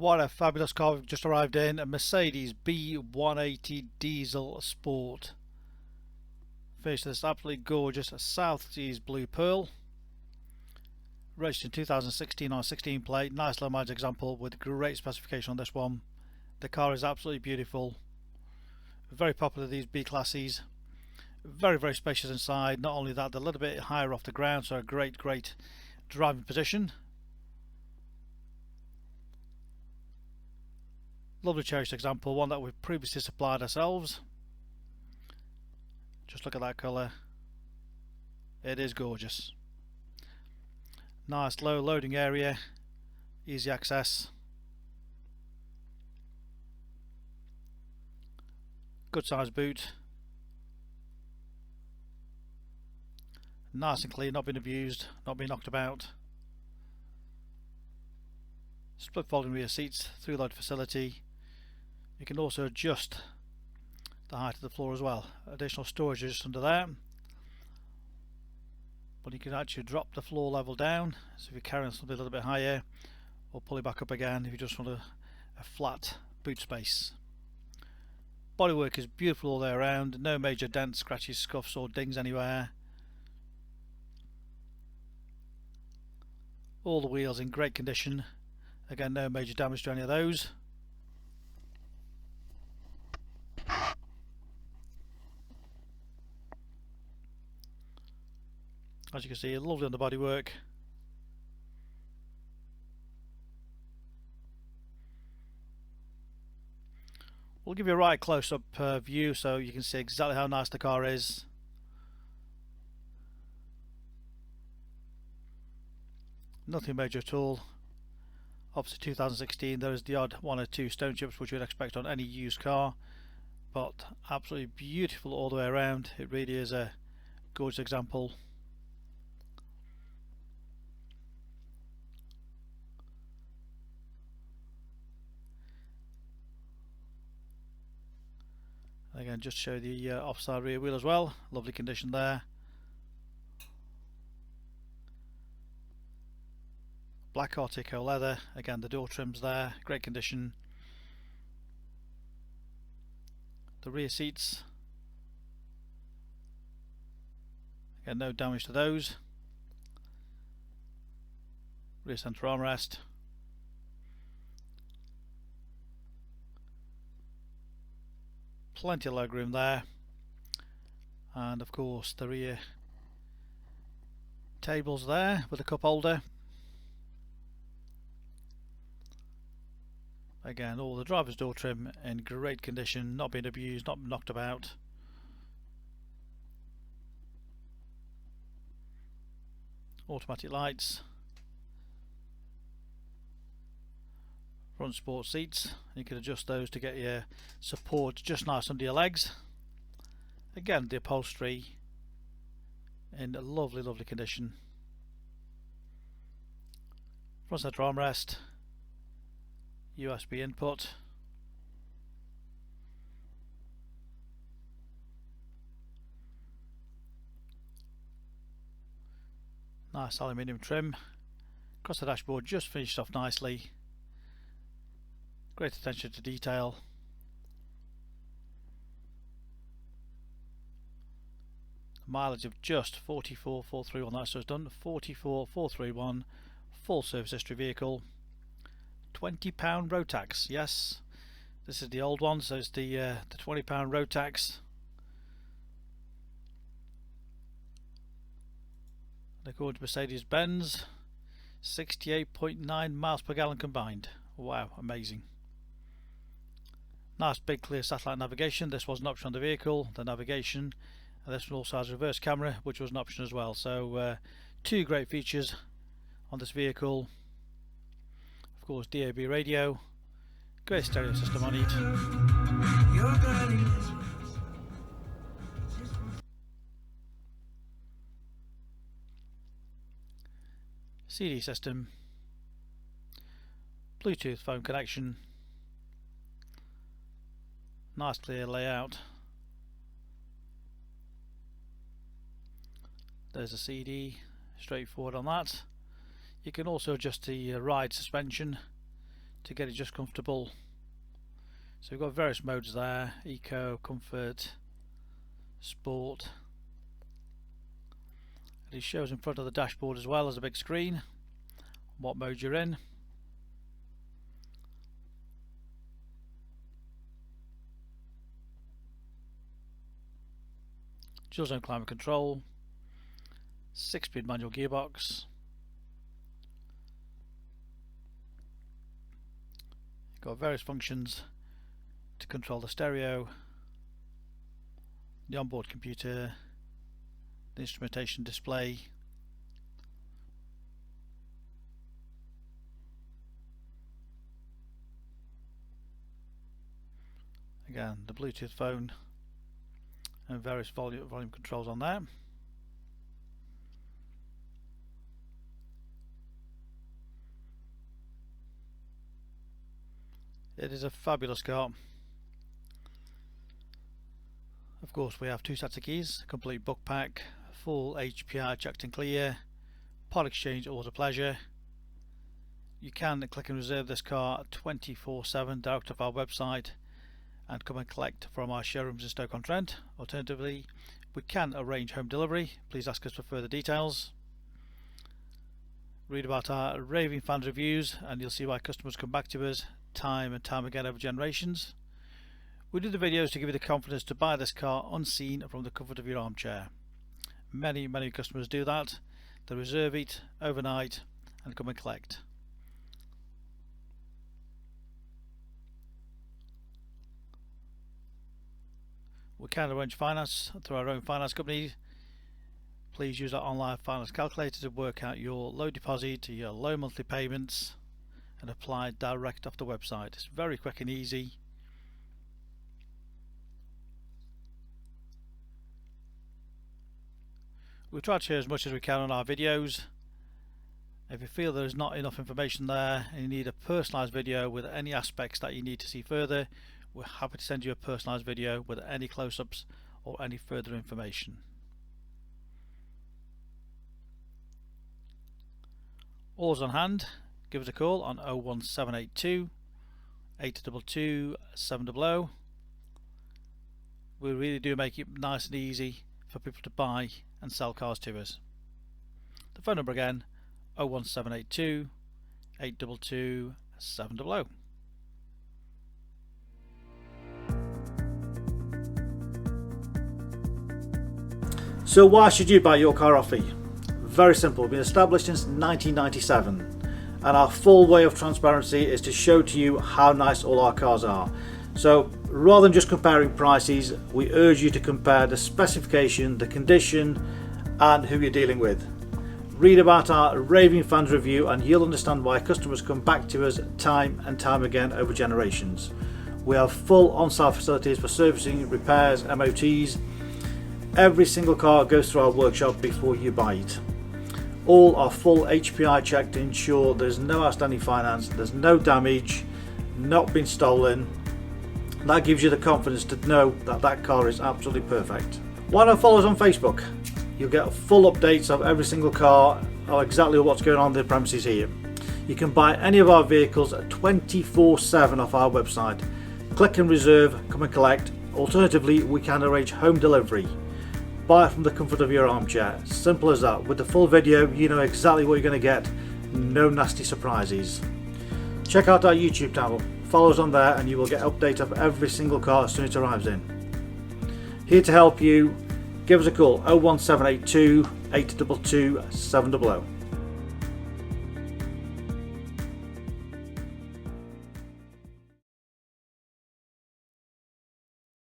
What a fabulous car we've just arrived in, a Mercedes B180 Diesel Sport. Finished this absolutely gorgeous South Seas Blue Pearl. Registered in 2016 on a 16 plate, nice low mileage example with great specification on this one. The car is absolutely beautiful. Very popular, these B classes. Very spacious inside. Not only that, they're a little bit higher off the ground, so a great driving position. Lovely cherished example, one that we've previously supplied ourselves. Just look at that colour. It is gorgeous. Nice low loading area, easy access. Good size boot. Nice and clean, not been abused, not been knocked about. Split folding rear seats, through load facility. You can also adjust the height of the floor as well. Additional storage just under there. But you can actually drop the floor level down, so if you're carrying something a little bit higher, or pull it back up again if you just want a flat boot space. Bodywork is beautiful all the way around, no major dents, scratches, scuffs or dings anywhere. All the wheels in great condition, again no major damage to any of those. As you can see, lovely on the bodywork. We'll give you a right close-up view so you can see exactly how nice the car is. Nothing major at all. Obviously 2016, there is the odd one or two stone chips which you'd expect on any used car, but absolutely beautiful all the way around. It really is a gorgeous example. Again, just to show the offside rear wheel as well, lovely condition there. Black Artico leather, again the door trims there, great condition. The rear seats, again no damage to those. Rear centre armrest. Plenty of leg room there, and of course the rear tables there with a cup holder. Again, all the driver's door trim in great condition, not been abused, not knocked about. Automatic lights. Front sport seats, you can adjust those to get your support just nice under your legs. Again, the upholstery in a lovely condition. Front center armrest, USB input, nice aluminium trim. Across the dashboard just finished off nicely. Great attention to detail. Mileage of just 44,431 on that, so it's done 44,431. Full service history vehicle. £20 road tax. Yes, this is the old one, so it's the £20 road tax. And according to Mercedes-Benz, 68.9 miles per gallon combined. Wow, amazing. Nice big clear satellite navigation. This was an option on the vehicle, the navigation, and this one also has a reverse camera, which was an option as well. So two great features on this vehicle. Of course, DAB radio, great stereo system on it. CD system, Bluetooth phone connection. Nice clear layout. There's a CD, straightforward on that. You can also adjust the ride suspension to get it just comfortable. So we've got various modes there: eco, comfort, sport. And it shows in front of the dashboard as well as a big screen what mode you're in. Dual zone climate control, 6-speed manual gearbox. You've got various functions to control the stereo, the onboard computer, the instrumentation display, again the Bluetooth phone, and various volume controls on there. It is a fabulous car. Of course, we have 2 sets of keys, complete book pack, full HPI checked and clear, part exchange auto pleasure. You can click and reserve this car 24/7 direct off our website and come and collect from our showrooms in Stoke-on-Trent. Alternatively, we can arrange home delivery. Please ask us for further details. Read about our raving fan reviews and you'll see why customers come back to us time and time again over generations. We do the videos to give you the confidence to buy this car unseen from the comfort of your armchair. Many customers do that. They reserve it overnight and come and collect. We can arrange finance through our own finance company. Please use our online finance calculator to work out your low deposit, your low monthly payments, and apply direct off the website. It's very quick and easy. We try to share as much as we can on our videos. If you feel there is not enough information there and you need a personalised video with any aspects that you need to see further, we're happy to send you a personalised video with any close-ups or any further information. All's on hand. Give us a call on 01782 822 700. We really do make it nice and easy for people to buy and sell cars to us. The phone number again, 01782 822 700. So why should you buy your car off me? Very simple. We've been established since 1997 and our full way of transparency is to show to you how nice all our cars are. So rather than just comparing prices, we urge you to compare the specification, the condition and who you're dealing with. Read about our raving fans review and you'll understand why customers come back to us time and time again over generations. We have full on-site facilities for servicing, repairs, MOTs. Every single car goes through our workshop before you buy it. All are full HPI checked to ensure there's no outstanding finance, there's no damage, not been stolen. That gives you the confidence to know that that car is absolutely perfect. Why not follow us on Facebook? You'll get full updates of every single car, or exactly what's going on in the premises here. You can buy any of our vehicles 24/7 off our website. Click and reserve, come and collect. Alternatively, we can arrange home delivery. Buy it from the comfort of your armchair. Simple as that. With the full video, you know exactly what you're going to get. No nasty surprises. Check out our YouTube channel. Follow us on there and you will get updates of every single car as soon as it arrives in. Here to help you, give us a call 01782 822 700.